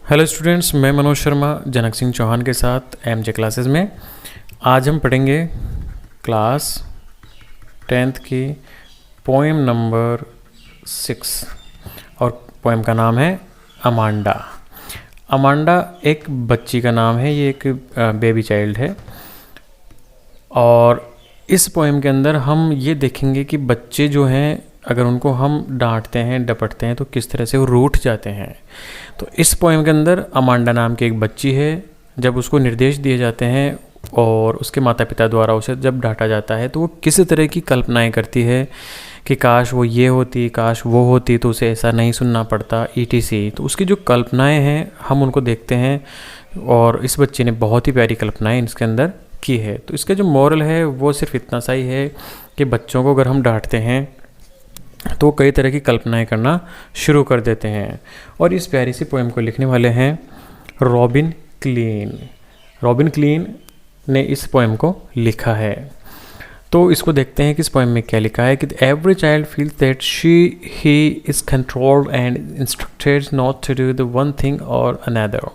Hello students, मैं मनोज शर्मा जनक सिंह चौहान के साथ एमजे क्लासेस में। आज हम पढ़ेंगे क्लास 10th की पोएम नंबर 6 और पोएम का नाम है अमांडा। अमांडा एक बच्ची का नाम है, ये एक बेबी चाइल्ड है। और इस पोएम के अंदर हम ये देखेंगे कि बच्चे जो हैं, अगर उनको हम डांटते हैं डपटते हैं तो किस तरह से वो रूठ जाते हैं। तो इस पोएम के अंदर अमांडा नाम की एक बच्ची है। जब उसको निर्देश दिए जाते हैं और उसके माता पिता द्वारा उसे जब डांटा जाता है तो वो किस तरह की कल्पनाएं करती है कि काश वो ये होती, काश वो होती तो उसे ऐसा नहीं सुनना पड़ता, ETC। तो उसकी जो कल्पनाएं हैं हम उनको देखते हैं और इस बच्चे ने बहुत ही प्यारी कल्पनाएं इसके अंदर की है। तो इसका जो मॉरल है वो सिर्फ इतना सा ही है कि बच्चों को अगर हम डांटते हैं तो कई तरह की कल्पनाएं करना शुरू कर देते हैं। और इस प्यारी सी पोएम को लिखने वाले हैं रॉबिन क्लीन। रॉबिन क्लीन ने इस पोएम को लिखा है। तो इसको देखते हैं कि इस पोएम में क्या लिखा है कि every child feels that he is controlled and instructed not to do the one thing or another.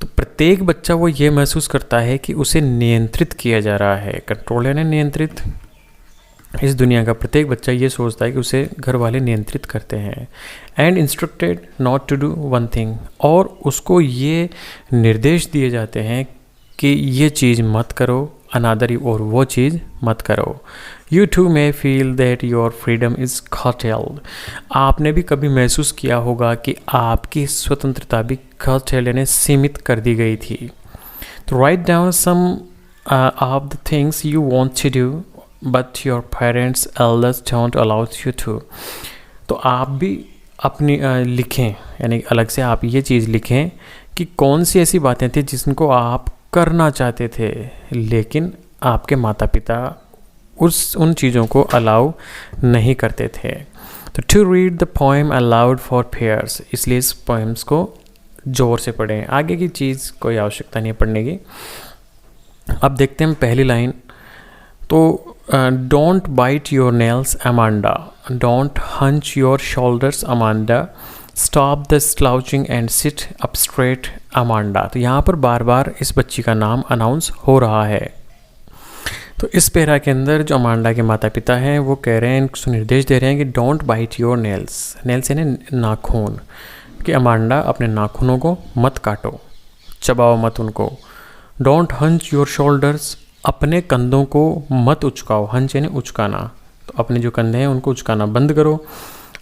तो प्रत्येक बच्चा वो ये महसूस करता है कि उसे नियंत्रित किया जा रहा है। कंट्रोल यानी नियंत्रित। इस दुनिया का प्रत्येक बच्चा ये सोचता है कि उसे घर वाले नियंत्रित करते हैं। And instructed not to do one thing, और उसको ये निर्देश दिए जाते हैं कि ये चीज़ मत करो, अनादर, और वो चीज़ मत करो। You too may feel that your freedom is curtailed। आपने भी कभी महसूस किया होगा कि आपकी स्वतंत्रता भी curtailed यानी सीमित कर दी गई थी। तो write down some of the things you want to do but your parents elders don't allow you to. तो आप भी अपनी लिखें, यानी अलग से आप ये चीज़ लिखें कि कौन सी ऐसी बातें थी जिनको आप करना चाहते थे लेकिन आपके माता पिता उन चीज़ों को अलाउ नहीं करते थे। तो to read the poem aloud for pairs, इसलिए इस पोएम्स को ज़ोर से पढ़ें। आगे की चीज़ कोई आवश्यकता नहीं है पढ़ने की। अब देखते हैं पहली लाइन। तो don't bite your nails Amanda, don't hunch your shoulders Amanda, stop the slouching and sit up straight Amanda. तो यहाँ पर बार बार इस बच्ची का नाम अनाउंस हो रहा है। तो इस पैरा के अंदर जो अमांडा के माता पिता हैं वो कह रहे हैं, इनको निर्देश दे रहे हैं कि don't bite your nails. Nails यानी नाखून, कि अमांडा अपने नाखूनों को मत काटो, चबाओ मत उनको। डोंट हंच योर शोल्डर्स, अपने कंधों को मत उचकाओ। हंच यानी उचकाना, तो अपने जो कंधे हैं उनको उचकाना बंद करो।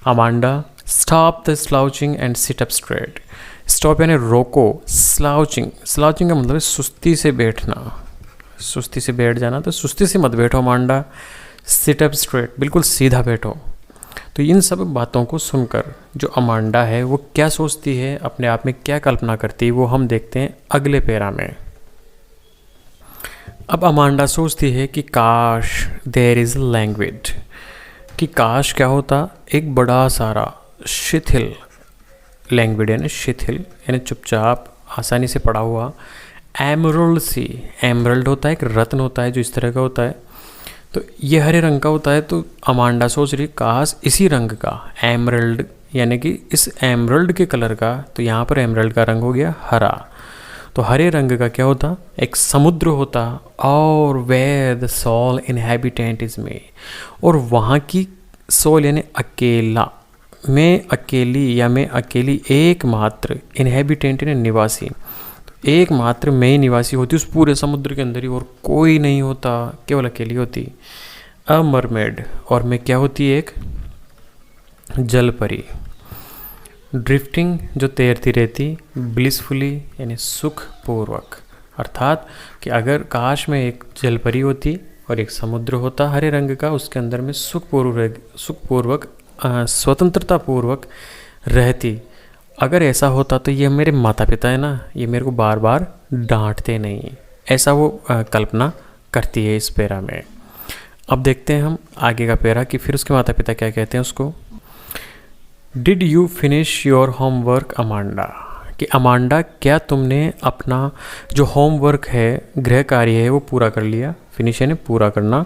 Amanda stop the slouching and sit up straight. Stop यानी रोको, स्लाउचिंग, स्लाउचिंग का मतलब है सुस्ती से बैठना, सुस्ती से बैठ जाना। तो सुस्ती से मत बैठो अमांडा। सिट अप स्ट्रेट, बिल्कुल सीधा बैठो। तो इन सब बातों को सुनकर जो अमांडा है वो क्या सोचती है, अपने आप में क्या कल्पना करती है, वो हम देखते हैं अगले पैरा में। अब अमांडा सोचती है कि काश देयर इज़ लैंग्वेज, कि काश क्या होता, एक बड़ा सारा शिथिल, लैंग्वेज यानी शिथिल यानी चुपचाप आसानी से पड़ा हुआ, एमरल्ड सी, एमरल्ड होता है एक रत्न होता है जो इस तरह का होता है, तो ये हरे रंग का होता है। तो अमांडा सोच रही काश इसी रंग का, एमरल्ड यानी कि इस एमरल्ड के कलर का। तो यहाँ पर एमरल्ड का रंग हो गया हरा। तो हरे रंग का क्या होता, एक समुद्र होता, और where the sole inhabitant is me, और वहाँ की सोल यानी अकेला, मैं अकेली या मैं अकेली एकमात्र, इनहेबिटेंट यानी निवासी, तो एकमात्र मैं ही निवासी होती उस पूरे समुद्र के अंदर ही, और कोई नहीं होता, केवल अकेली होती। अ मरमेड, और मैं क्या होती, एक जल परी। ड्रिफ्टिंग जो तैरती रहती, ब्लिसफुली यानी सुखपूर्वक, अर्थात कि अगर काश में एक जलपरी होती और एक समुद्र होता हरे रंग का, उसके अंदर में सुखपूर्वक स्वतंत्रता पूर्वक रहती। अगर ऐसा होता तो ये मेरे माता पिता है ना, ये मेरे को बार बार डांटते नहीं, ऐसा वो कल्पना करती है इस पैरा में। अब देखते हैं हम आगे का पैरा कि फिर उसके माता पिता क्या कहते हैं उसको। Did you finish your homework Amanda, कि अमांडा क्या तुमने अपना जो होमवर्क है, गृह कार्य है, वो पूरा कर लिया। फिनिश यानी पूरा करना,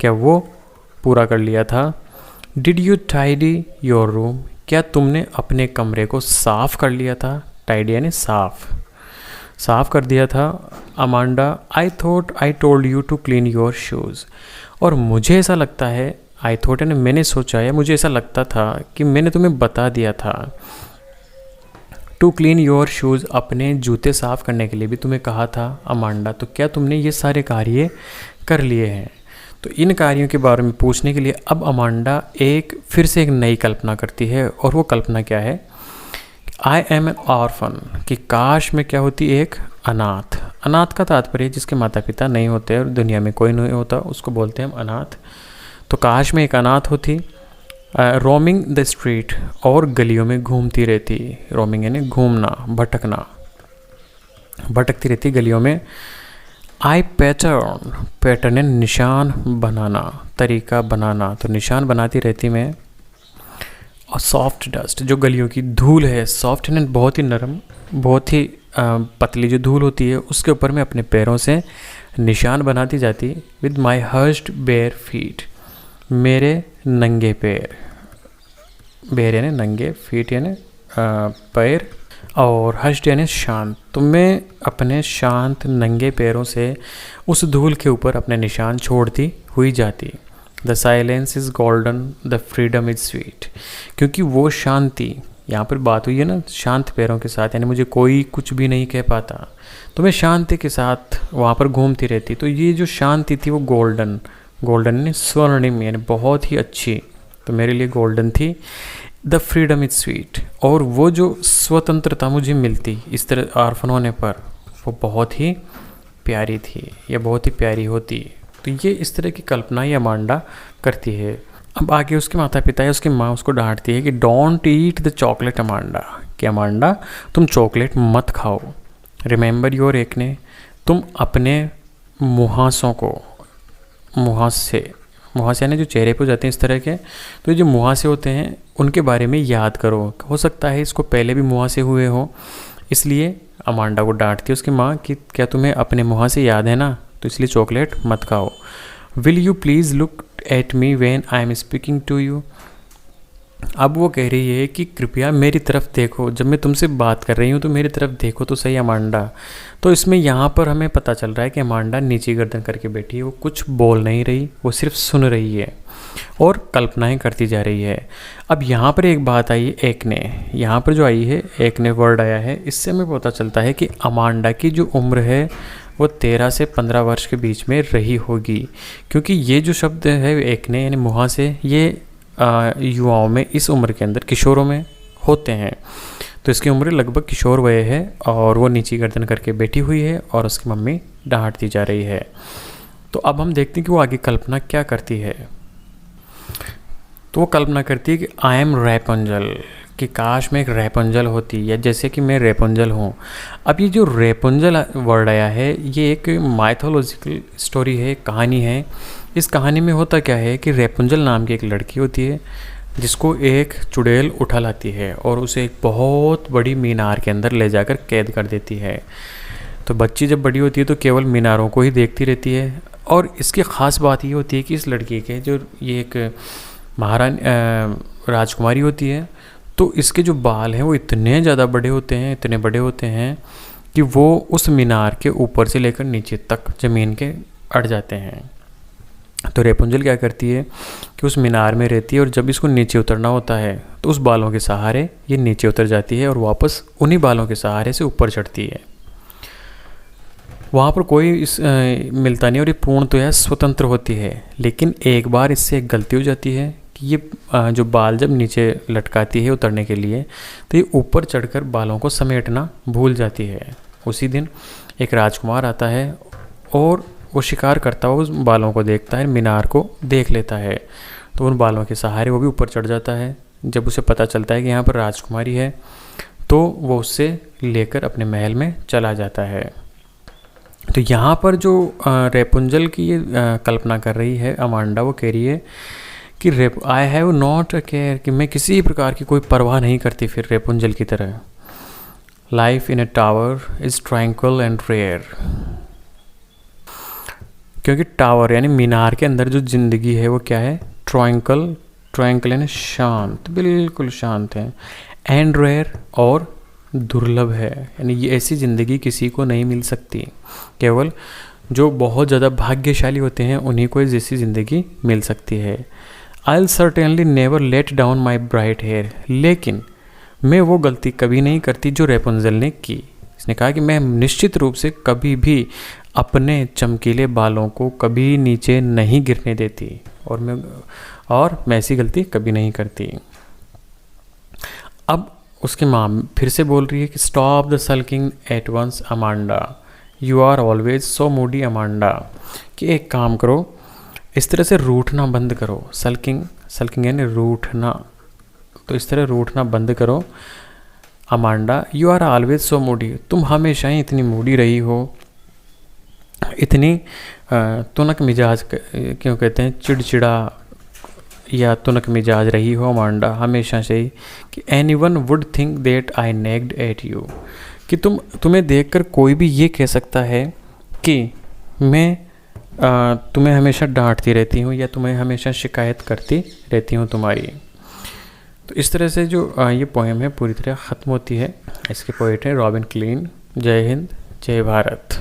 क्या वो पूरा कर लिया था। Did you tidy your room, क्या तुमने अपने कमरे को साफ कर लिया था, टाइडी यानी साफ कर दिया था। Amanda, I thought I told you to clean your shoes. और मुझे ऐसा लगता है, आई थॉट यानी मैंने सोचा या मुझे ऐसा लगता था कि मैंने तुम्हें बता दिया था। टू क्लीन योर शूज़, अपने जूते साफ़ करने के लिए भी तुम्हें कहा था अमांडा। तो क्या तुमने ये सारे कार्य कर लिए हैं? तो इन कार्यों के बारे में पूछने के लिए अब अमांडा फिर से एक नई कल्पना करती है। और वो कल्पना क्या है? आई एम एन ऑर्फन, कि काश में क्या होती, एक अनाथ। अनाथ का तात्पर्य जिसके माता पिता नहीं होते और दुनिया में कोई नहीं होता, उसको बोलते हैं हम अनाथ। तो काश में एक अनाथ होती। रोमिंग द स्ट्रीट, और गलियों में घूमती रहती। रोमिंग यानी घूमना, भटकना, भटकती रहती गलियों में। आई पैटर्न यानी निशान बनाना, तरीका बनाना, तो निशान बनाती रहती मैं। और सॉफ्ट डस्ट, जो गलियों की धूल है, सॉफ्ट यानी बहुत ही नरम, बहुत ही पतली जो धूल होती है, उसके ऊपर मैं अपने पैरों से निशान बनाती जाती। विद माई हर्स्ड बेयर फीट, मेरे नंगे पैर। बेर यानी नंगे, फीट यानी पैर, और हर्स्ड यानी शांत। तो मैं अपने शांत नंगे पैरों से उस धूल के ऊपर अपने निशान छोड़ती हुई जाती। The silence is golden, the freedom is sweet, क्योंकि वो शांति, यहाँ पर बात हुई है ना शांत पैरों के साथ, यानी मुझे कोई कुछ भी नहीं कह पाता, तो मैं शांति के साथ वहाँ पर घूमती रहती। तो ये जो शांति थी वो गोल्डन यानी स्वर्णिम, यानी बहुत ही अच्छी, तो मेरे लिए गोल्डन थी। द फ्रीडम इज स्वीट, और वो जो स्वतंत्रता मुझे मिलती इस तरह ऑर्फन होने पर, वो बहुत ही प्यारी थी, या बहुत ही प्यारी होती। तो ये इस तरह की कल्पना ही अमांडा करती है। अब आगे उसके माता पिता या उसकी माँ उसको डांटती है कि don't eat the chocolate Amanda, कि अमांडा तुम चॉकलेट मत खाओ। रिमेंबर योर एकने, तुम अपने मुहासों को, मुहासे यानी जो चेहरे पे जाते हैं इस तरह के, तो ये जो मुहासे होते हैं उनके बारे में याद करो। हो सकता है इसको पहले भी मुहासे हुए हो, इसलिए अमांडा को डांटती है उसकी माँ कि क्या तुम्हें अपने मुहासे याद है ना, तो इसलिए चॉकलेट मत खाओ। Will you please look at me when I am speaking to you, अब वो कह रही है कि कृपया मेरी तरफ देखो, जब मैं तुमसे बात कर रही हूँ तो मेरी तरफ देखो तो सही अमांडा। तो इसमें यहाँ पर हमें पता चल रहा है कि अमांडा नीची गर्दन करके बैठी है, वो कुछ बोल नहीं रही, वो सिर्फ सुन रही है और कल्पनाएं करती जा रही है। अब यहाँ पर एक बात आई, एक ने, यहाँ पर जो आई है एक ने वर्ड आया है, इससे हमें पता चलता है कि अमांडा की जो उम्र है वो 13 से 15 वर्ष के बीच में रही होगी, क्योंकि ये जो शब्द है एक ने यानी मुहासे, ये युवाओं में इस उम्र के अंदर, किशोरों में होते हैं। तो इसकी उम्र लगभग किशोर वय है और वो नीची गर्दन करके बैठी हुई है और उसकी मम्मी डांटती जा रही है। तो अब हम देखते हैं कि वो आगे कल्पना क्या करती है। तो वो कल्पना करती है कि आई एम रेपुंजल, कि काश मैं एक रेपुंजल होती, या जैसे कि मैं रेपुंजल हूँ। अब ये जो रेपुंजल वर्ड आया है ये एक माइथोलॉजिकल स्टोरी है, कहानी है। इस कहानी में होता क्या है कि रेपुंजल नाम की एक लड़की होती है जिसको एक चुड़ैल उठा लाती है और उसे एक बहुत बड़ी मीनार के अंदर ले जाकर कैद कर देती है। तो बच्ची जब बड़ी होती है तो केवल मीनारों को ही देखती रहती है। और इसकी ख़ास बात ये होती है कि इस लड़की के जो ये एक महारानी राजकुमारी होती है, तो इसके जो बाल हैं वो इतने ज़्यादा बड़े होते हैं, इतने बड़े होते हैं कि वो उस मीनार के ऊपर से लेकर नीचे तक ज़मीन के अड़ जाते हैं। तो रेपुंजल क्या करती है कि उस मीनार में रहती है और जब इसको नीचे उतरना होता है तो उस बालों के सहारे ये नीचे उतर जाती है और वापस उन्हीं बालों के सहारे से ऊपर चढ़ती है। वहाँ पर कोई मिलता नहीं और ये पूर्ण तो यह स्वतंत्र होती है। लेकिन एक बार इससे एक गलती हो जाती है कि ये जो बाल जब नीचे लटकाती है उतरने के लिए, तो ये ऊपर चढ़कर बालों को समेटना भूल जाती है। उसी दिन एक राजकुमार आता है और वो शिकार करता हुआ उस बालों को देखता है, मीनार को देख लेता है, तो उन बालों के सहारे वो भी ऊपर चढ़ जाता है। जब उसे पता चलता है कि यहाँ पर राजकुमारी है तो वो उससे लेकर अपने महल में चला जाता है। तो यहाँ पर जो रेपुंजल की ये कल्पना कर रही है अमांडा, वो कह रही है कि I have not a care, कि मैं किसी प्रकार की कोई परवाह नहीं करती फिर रेपुंजल की तरह। Life in a tower is tranquil and rare, क्योंकि टावर यानी मीनार के अंदर जो ज़िंदगी है वो क्या है, ट्रैंक्विल यानी शांत, बिल्कुल शांत है, एंड रेयर और दुर्लभ है, यानी ये ऐसी ज़िंदगी किसी को नहीं मिल सकती। केवल जो बहुत ज़्यादा भाग्यशाली होते हैं उन्हीं को जैसी ज़िंदगी मिल सकती है। I'll certainly never let down my bright hair, लेकिन मैं वो गलती कभी नहीं करती जो रेपुंजल ने की। इसने कहा कि मैं निश्चित रूप से कभी भी अपने चमकीले बालों को कभी नीचे नहीं गिरने देती, और मैं ऐसी गलती कभी नहीं करती। अब उसकी माँ फिर से बोल रही है कि stop the sulking at once Amanda, you are always so moody Amanda, कि एक काम करो, इस तरह से रूठना बंद करो। सल्किंग यानी रूठना, तो इस तरह रूठना बंद करो। Amanda, you are always so moody, तुम हमेशा ही इतनी मूडी रही हो, इतनी तुनक मिजाज, क्यों कहते हैं चिड़चिड़ा या तुनक मिजाज रही हो अमांडा हमेशा से ही, कि anyone would think that I nagged at you, कि तुम्हें देखकर कोई भी ये कह सकता है कि मैं तुम्हें हमेशा डांटती रहती हूँ या तुम्हें हमेशा शिकायत करती रहती हूँ तुम्हारी। तो इस तरह से जो ये पोएम है पूरी तरह ख़त्म होती है। इसके पोएट हैं रॉबिन क्लीन। जय हिंद, जय भारत।